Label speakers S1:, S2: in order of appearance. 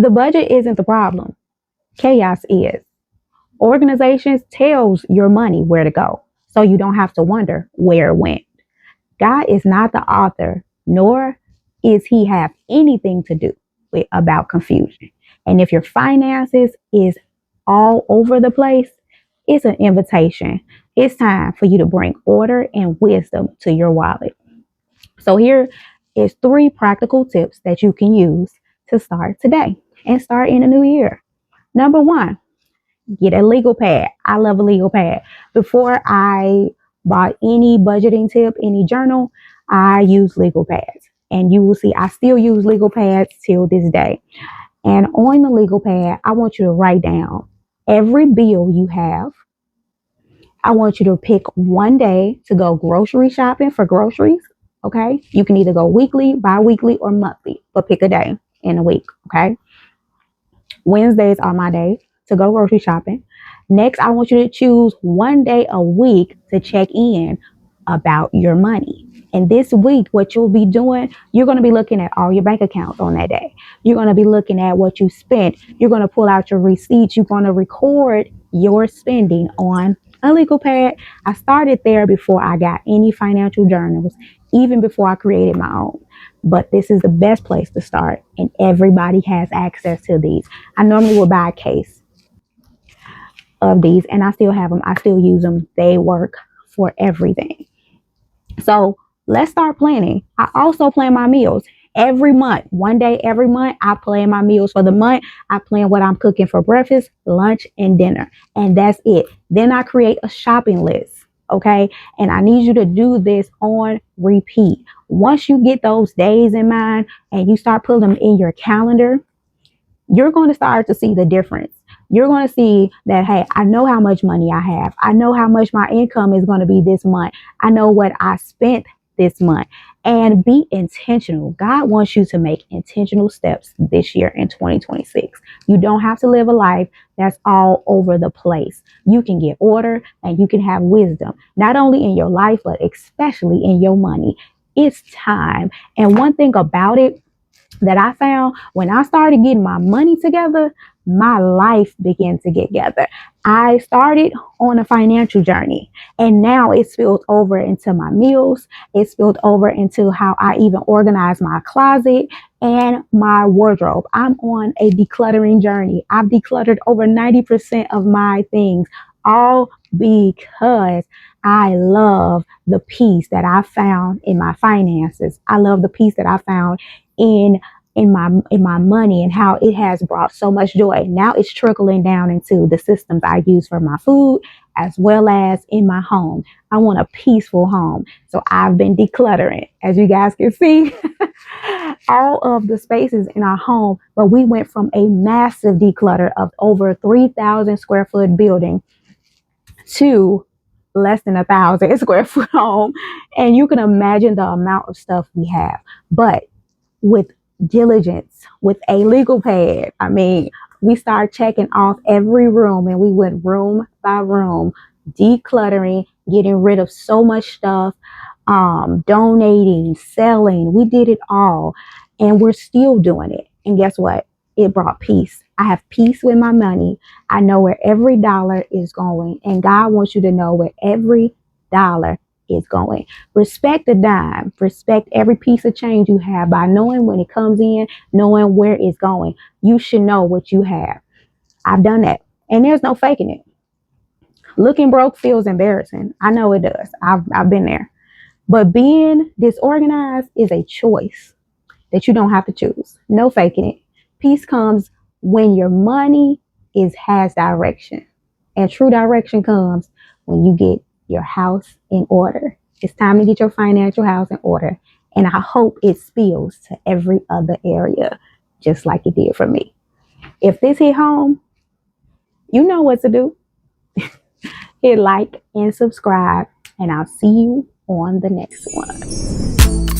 S1: The budget isn't the problem. Chaos is. Organizations tells your money where to go, so you don't have to wonder where it went. God is not the author, nor is he have anything to do with about confusion. And if your finances is all over the place, it's an invitation. It's time for you to bring order and wisdom to your wallet. So here is three practical tips that you can use to start today and start in a new year. Number one, get a legal pad. I love a legal pad. Before I bought any budgeting tip, any journal, I use legal pads. And you will see I still use legal pads till this day. And on the legal pad, I want you to write down every bill you have. I want you to pick one day to go grocery shopping for groceries. Okay. You can either go weekly, bi-weekly, or monthly, but pick a day in a week. Okay. Wednesdays are my day to go grocery shopping. Next, I want you to choose one day a week to check in about your money. And this week, what you'll be doing, you're going to be looking at all your bank accounts on that day. You're going to be looking at what you spent. You're going to pull out your receipts. You're going to record your spending on a legal pad. I started there before I got any financial journals, even before I created my own. But this is the best place to start, and everybody has access to these. I normally will buy a case of these, and I still have them. I still use them. They work for everything. So let's start planning. I also plan my meals every month. One day every month, I plan my meals for the month. I plan what I'm cooking for breakfast, lunch, and dinner. And that's it. Then I create a shopping list. Okay. And I need you to do this on repeat. Once you get those days in mind and you start putting them in your calendar, you're going to start to see the difference. You're going to see that, hey, I know how much money I have. I know how much my income is going to be this month. I know what I spent this month. And be intentional. God wants you to make intentional steps this year in 2026. You don't have to live a life that's all over the place. You can get order and you can have wisdom, not only in your life, but especially in your money. It's time. And one thing about it that I found, when I started getting my money together, my life began to get together. I started on a financial journey, and now it's spilled over into my meals. It's spilled over into how I even organize my closet and my wardrobe. I'm on a decluttering journey. I've decluttered over 90% of my things, all because I love the peace that I found in my finances. I love the peace that I found in my money, and how it has brought so much joy. Now it's trickling down into the systems I use for my food as well as in my home. I want a peaceful home. So I've been decluttering, as you guys can see, all of the spaces in our home. But we went from a massive declutter of over 3,000 square foot building to less than 1,000 square foot home. And you can imagine the amount of stuff we have. But with diligence, with a legal pad, we started checking off every room, and we went room by room, decluttering, getting rid of so much stuff, donating, selling. We did it all, and we're still doing it. And guess what? It brought peace. I have peace with my money. I know where every dollar is going, and God wants you to know where every dollar is going. Respect the dime. Respect every piece of change you have by knowing when it comes in, knowing where it's going. You should know what you have. I've done that, and there's no faking it. Looking broke feels embarrassing. I know it does. I've been there. But being disorganized is a choice that you don't have to choose. No faking it. Peace comes when your money has direction, and true direction comes when you get your house in order. It's time to get your financial house in order. And I hope it spills to every other area, just like it did for me. If this hit home, you know what to do. Hit like and subscribe, and I'll see you on the next one.